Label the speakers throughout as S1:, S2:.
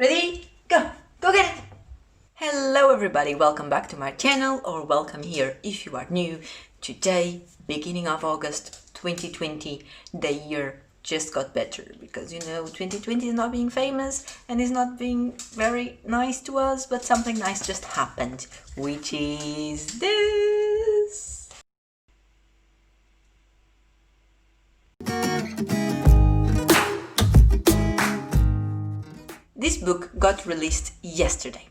S1: Ready? Go! Go get it! Hello everybody, welcome back to my channel, or welcome here if you are new. Today, beginning of August 2020, the year just got better because 2020 is not being famous and is not being very nice to us, but something nice just happened, which is this. This book got released yesterday,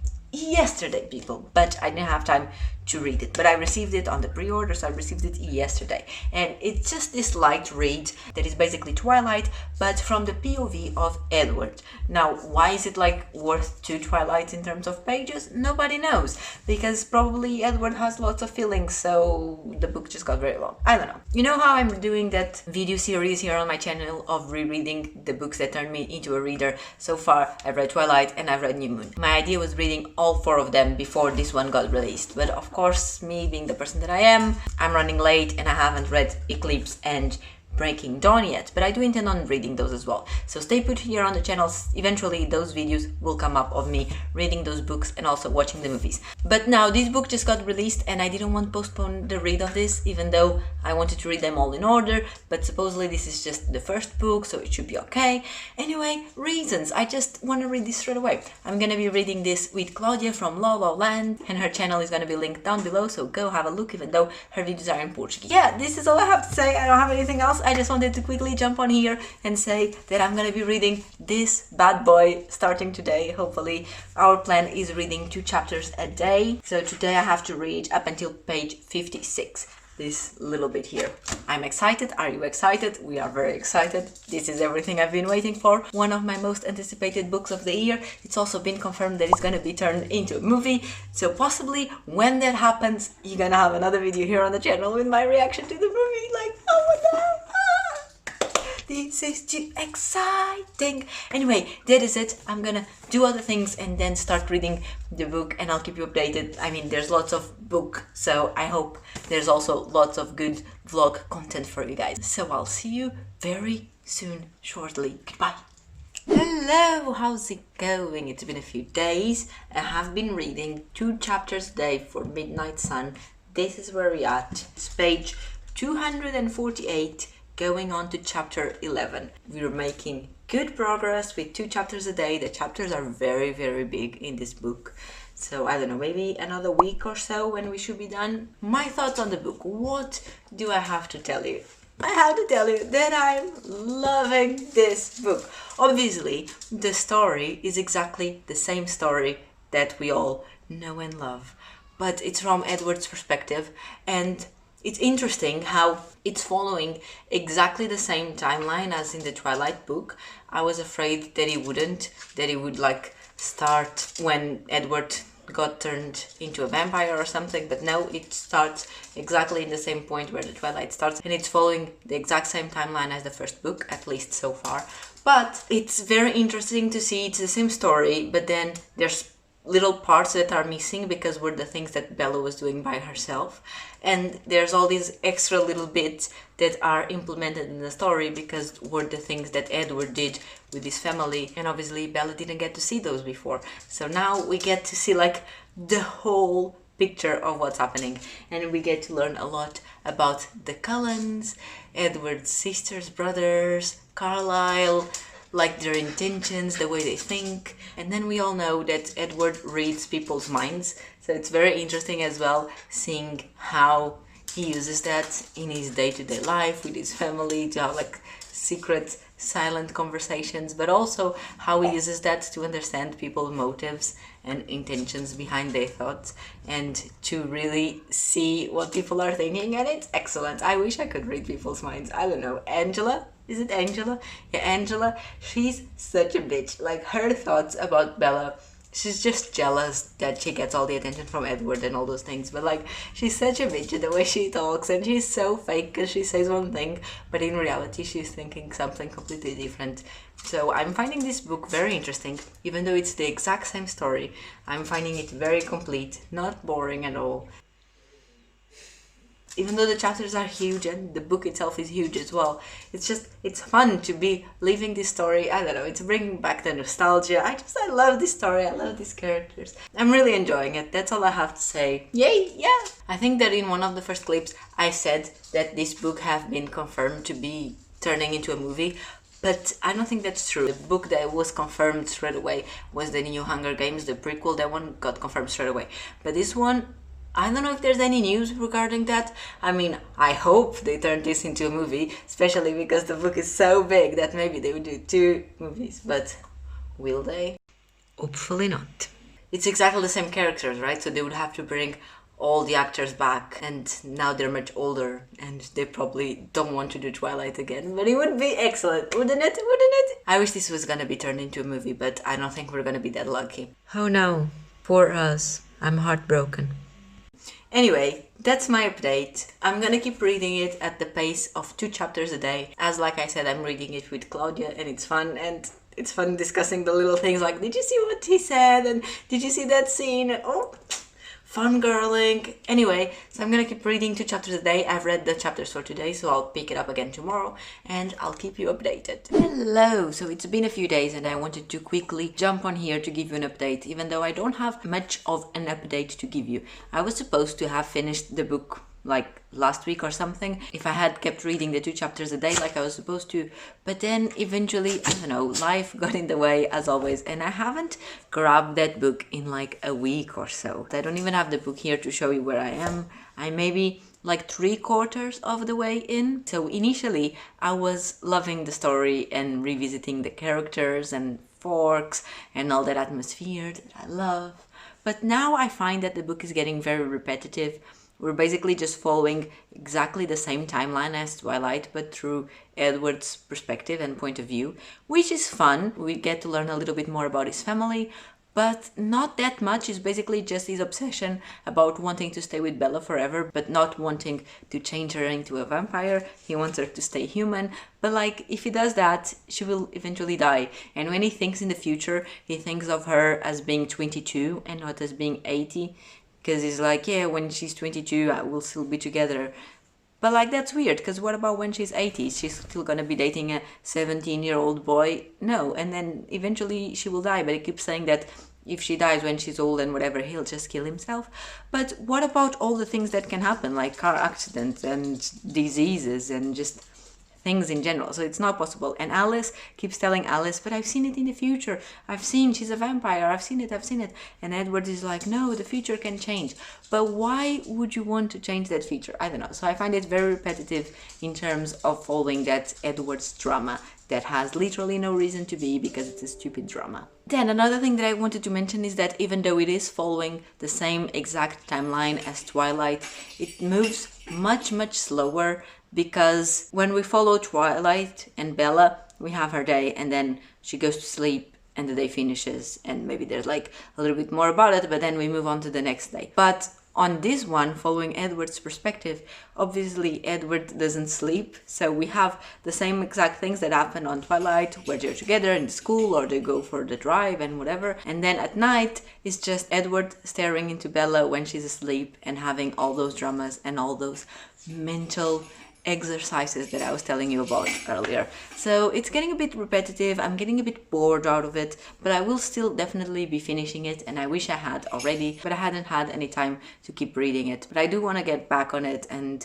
S1: people, but I didn't have time to read it, but I received it on the pre-order, so I received it yesterday, and it's just this light read that is basically Twilight, but from the POV of Edward. Now, why is it like worth 2 Twilights in terms of pages? Nobody knows, because probably Edward has lots of feelings, so the book just got very long. I don't know. You know how I'm doing that video series here on my channel of rereading the books that turned me into a reader? So far, I've read Twilight and I've read New Moon. My idea was reading all 4 of them before this one got released, but of course, me being the person that I am, I'm running late and I haven't read Eclipse and Breaking Dawn yet, but I do intend on reading those as well. So stay put here on the channel. Eventually those videos will come up of me reading those books and also watching the movies. But now this book just got released and I didn't want to postpone the read of this, even though I wanted to read them all in order, but supposedly this is just the first book, so it should be okay. Anyway, reasons. I just want to read this straight away. I'm gonna be reading this with Claudia from La La Land, and her channel is gonna be linked down below, so go have a look, even though her videos are in Portuguese. Yeah, this is all I have to say. I don't have anything else. I just wanted to quickly jump on here and say that I'm gonna be reading this bad boy starting today. Hopefully our plan is reading 2 chapters a day, so today I have to read up until page 56, this little bit here. I'm excited. Are you excited? We are very excited. This is everything I've been waiting for. One of my most anticipated books of the year. It's also been confirmed that it's gonna be turned into a movie, so possibly when that happens, you're gonna have another video here on the channel with my reaction to the movie. Like, oh my god! This is too exciting. Anyway, that is it. I'm gonna do other things and then start reading the book, and I'll keep you updated. I mean, there's lots of book, so I hope there's also lots of good vlog content for you guys. So I'll see you very soon, shortly. Goodbye. Hello, how's it going? It's been a few days. I have been reading 2 chapters a day for Midnight Sun. This is where we're at. It's page 248. Going on to chapter 11. We're making good progress with 2 chapters a day. The chapters are very, very big in this book. So I don't know, maybe another week or so when we should be done. My thoughts on the book. What do I have to tell you? I have to tell you that I'm loving this book. Obviously, the story is exactly the same story that we all know and love, but it's from Edward's perspective, and it's interesting how it's following exactly the same timeline as in the Twilight book. I was afraid that it wouldn't, that it would like start when Edward got turned into a vampire or something, but no, it starts exactly in the same point where the Twilight starts, and it's following the exact same timeline as the first book, at least so far. But it's very interesting to see it's the same story, but then there's little parts that are missing because were the things that Bella was doing by herself, and there's all these extra little bits that are implemented in the story because were the things that Edward did with his family, and obviously Bella didn't get to see those before, so now we get to see like the whole picture of what's happening, and we get to learn a lot about the Cullens, Edward's sisters, brothers, Carlisle, like their intentions, the way they think. And then we all know that Edward reads people's minds, so it's very interesting as well seeing how he uses that in his day-to-day life with his family, to have like secret silent conversations, but also how he uses that to understand people's motives and intentions behind their thoughts, and to really see what people are thinking, and it's excellent. I wish I could read people's minds. I don't know, Angela? Is it Angela? Yeah, Angela. She's such a bitch. Like, her thoughts about Bella, she's just jealous that she gets all the attention from Edward and all those things, but like, she's such a bitch in the way she talks, and she's so fake because she says one thing, but in reality she's thinking something completely different. So I'm finding this book very interesting, even though it's the exact same story. I'm finding it very complete, not boring at all. even though the chapters are huge and the book itself is huge as well, it's fun to be leaving this story. I don't know, it's bringing back the nostalgia. I love this story. I love these characters. I'm really enjoying it. That's all I have to say. Yay, yeah. I think that in one of the first clips I said that this book have been confirmed to be turning into a movie. But I don't think that's true. The book that was confirmed straight away was the new Hunger Games, the prequel. That one got confirmed straight away. But this one, I don't know if there's any news regarding that. I mean, I hope they turn this into a movie, especially because the book is so big that maybe they would do 2 movies. But will they? Hopefully not. It's exactly the same characters, right? So they would have to bring all the actors back, and now they're much older and they probably don't want to do Twilight again, but it would be excellent, wouldn't it? I wish this was gonna be turned into a movie, but I don't think we're gonna be that lucky. Oh no, poor us. I'm heartbroken. Anyway, that's my update. I'm gonna keep reading it at the pace of 2 chapters a day. As like I said, I'm reading it with Claudia and it's fun, and it's fun discussing the little things like, did you see what he said? And did you see that scene? Oh, fun girling. Anyway, so I'm gonna keep reading 2 chapters a day. I've read the chapters for today, so I'll pick it up again tomorrow and I'll keep you updated. Hello! So it's been a few days and I wanted to quickly jump on here to give you an update, even though I don't have much of an update to give you. I was supposed to have finished the book like last week or something, if I had kept reading the 2 chapters a day like I was supposed to, but then eventually, I don't know, life got in the way as always, and I haven't grabbed that book in like a week or so. I don't even have the book here to show you where I am. I'm maybe like 3/4 of the way in. So initially I was loving the story and revisiting the characters and Forks and all that atmosphere that I love, but now I find that the book is getting very repetitive. We're basically just following exactly the same timeline as Twilight, but through Edward's perspective and point of view, which is fun. We get to learn a little bit more about his family, but not that much. It's basically just his obsession about wanting to stay with Bella forever, but not wanting to change her into a vampire. He wants her to stay human, but like, if he does that, she will eventually die. And when he thinks in the future, he thinks of her as being 22 and not as being 80. Because he's like, yeah, when she's 22, we'll still be together. But like, that's weird, because what about when she's 80? She's still gonna be dating a 17-year-old boy? No, and then eventually she will die, but he keeps saying that if she dies when she's old and whatever, he'll just kill himself. But what about all the things that can happen, like car accidents and diseases and just things in general? So it's not possible. And Alice keeps telling Alice, but I've seen it in the future. I've seen she's a vampire. I've seen it. And Edward is like, no, the future can change. But why would you want to change that future? I don't know. So I find it very repetitive in terms of following that Edward's drama that has literally no reason to be, because it's a stupid drama. Then another thing that I wanted to mention is that even though it is following the same exact timeline as Twilight, it moves much, much slower, because when we follow Twilight and Bella, we have her day and then she goes to sleep and the day finishes and maybe there's like a little bit more about it, but then we move on to the next day. But on this one, following Edward's perspective, obviously Edward doesn't sleep, so we have the same exact things that happen on Twilight, where they're together in school or they go for the drive and whatever, and then at night it's just Edward staring into Bella when she's asleep and having all those dramas and all those mental exercises that I was telling you about earlier. So it's getting a bit repetitive, I'm getting a bit bored out of it, but I will still definitely be finishing it, and I wish I had already, but I hadn't had any time to keep reading it. But I do want to get back on it and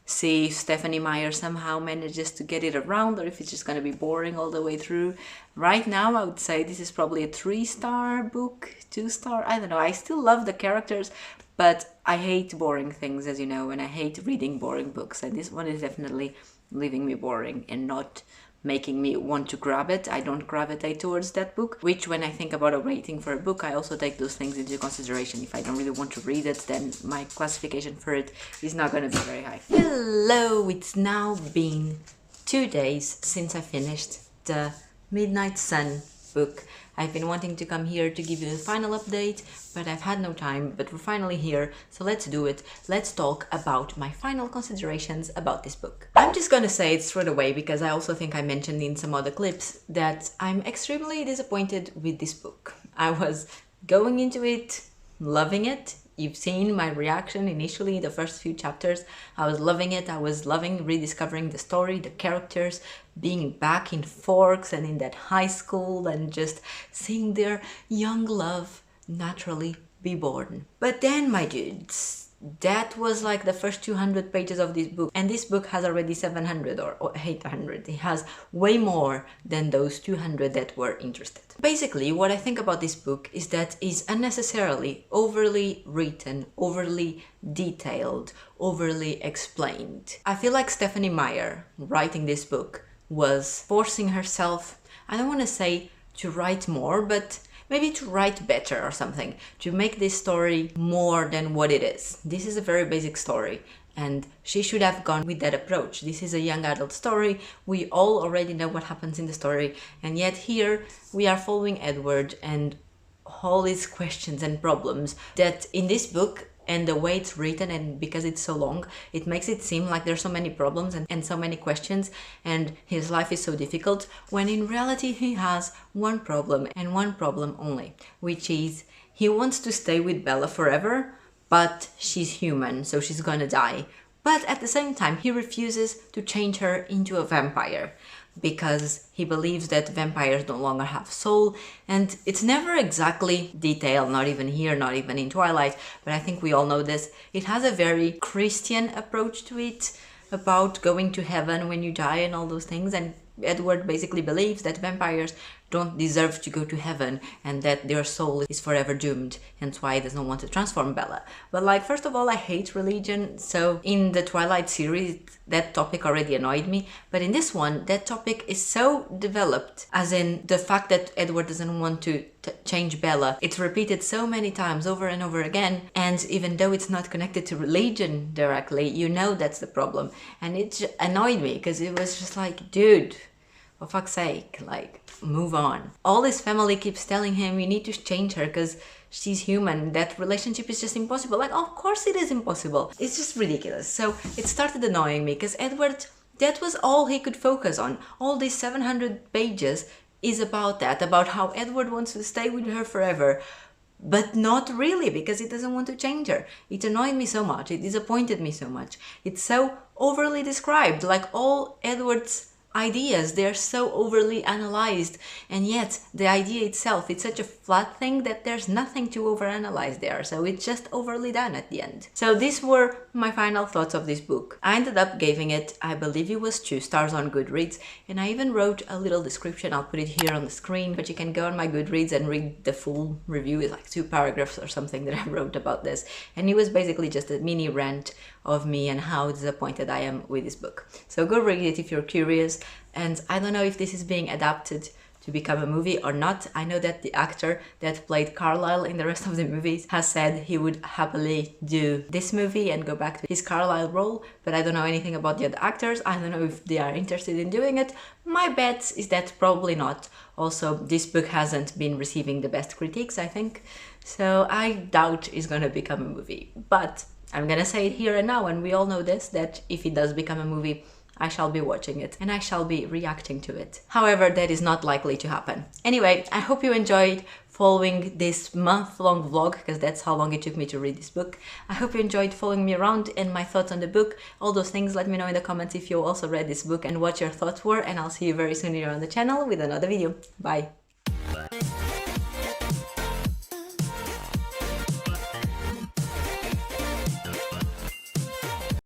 S1: see if Stephanie Meyer somehow manages to get it around, or if it's just going to be boring all the way through. Right now I would say this is probably a 3-star book, 2-star, I don't know. I still love the characters, but I hate boring things, as you know, and I hate reading boring books, and this one is definitely leaving me boring and not making me want to grab it. I don't gravitate towards that book, which when I think about a rating for a book, I also take those things into consideration. If I don't really want to read it, then my classification for it is not going to be very high. Hello, it's now been 2 days since I finished the Midnight Sun book. I've been wanting to come here to give you the final update, but I've had no time, but we're finally here, so let's do it. Let's talk about my final considerations about this book. I'm just gonna say it straight away, because I also think I mentioned in some other clips that I'm extremely disappointed with this book. I was going into it loving it. you've seen my reaction initially, the first few chapters. I was loving it. I was loving rediscovering the story, the characters, being back in Forks and in that high school and just seeing their young love naturally be born. But then, my dudes, that was like the first 200 pages of this book, and this book has already 700 or 800. It has way more than those 200 that were interested. Basically, what I think about this book is that it's unnecessarily overly written, overly detailed, overly explained. I feel like Stephanie Meyer, writing this book, was forcing herself, I don't want to say to write more, but maybe to write better or something, to make this story more than what it is. This is a very basic story, and she should have gone with that approach. This is a young adult story. We all already know what happens in the story, and yet here we are following Edward and all his questions and problems that in this book, and the way it's written, and because it's so long, it makes it seem like there's so many problems and so many questions, and his life is so difficult, when in reality he has one problem and one problem only, which is he wants to stay with Bella forever, but she's human, so she's gonna die. But at the same time, he refuses to change her into a vampire, because he believes that vampires no longer have soul, and it's never exactly detailed, not even here, not even in Twilight, but I think we all know this. It has a very Christian approach to it, about going to heaven when you die and all those things, and Edward basically believes that vampires don't deserve to go to heaven and that their soul is forever doomed, hence why he doesn't want to transform Bella. But like, first of all, I hate religion, so in the Twilight series that topic already annoyed me, but in this one that topic is so developed, as in the fact that Edward doesn't want to change Bella. It's repeated so many times over and over again, and even though it's not connected to religion directly, you know that's the problem, and it annoyed me because it was just like, dude, for fuck's sake, like, move on. All his family keeps telling him, you need to change her because she's human, that relationship is just impossible. Like, of course it is impossible. It's just ridiculous. So it started annoying me because Edward, that was all he could focus on. All these 700 pages is about that, about how Edward wants to stay with her forever, but not really, because he doesn't want to change her. It annoyed me so much. It disappointed me so much. It's so overly described, like all Edward's ideas, they're so overly analyzed, and yet the idea itself, it's such a flat thing that there's nothing to overanalyze there, so it's just overly done at the end. So these were my final thoughts of this book. I ended up giving it, I believe it was 2 stars on Goodreads, and I even wrote a little description. I'll put it here on the screen, but you can go on my Goodreads and read the full review. It's like 2 paragraphs or something that I wrote about this, and it was basically just a mini rant of me and how disappointed I am with this book. So go read it if you're curious. And I don't know if this is being adapted to become a movie or not. I know that the actor that played Carlisle in the rest of the movies has said he would happily do this movie and go back to his Carlisle role, but I don't know anything about the other actors. I don't know if they are interested in doing it. My bet is that probably not. Also, this book hasn't been receiving the best critiques, I think, so I doubt it's gonna become a movie. But I'm gonna say it here and now, and we all know this, that if it does become a movie, I shall be watching it and I shall be reacting to it. However, that is not likely to happen. Anyway, I hope you enjoyed following this month-long vlog, because that's how long it took me to read this book. I hope you enjoyed following me around and my thoughts on the book. All those things, let me know in the comments if you also read this book and what your thoughts were, and I'll see you very soon here on the channel with another video. Bye!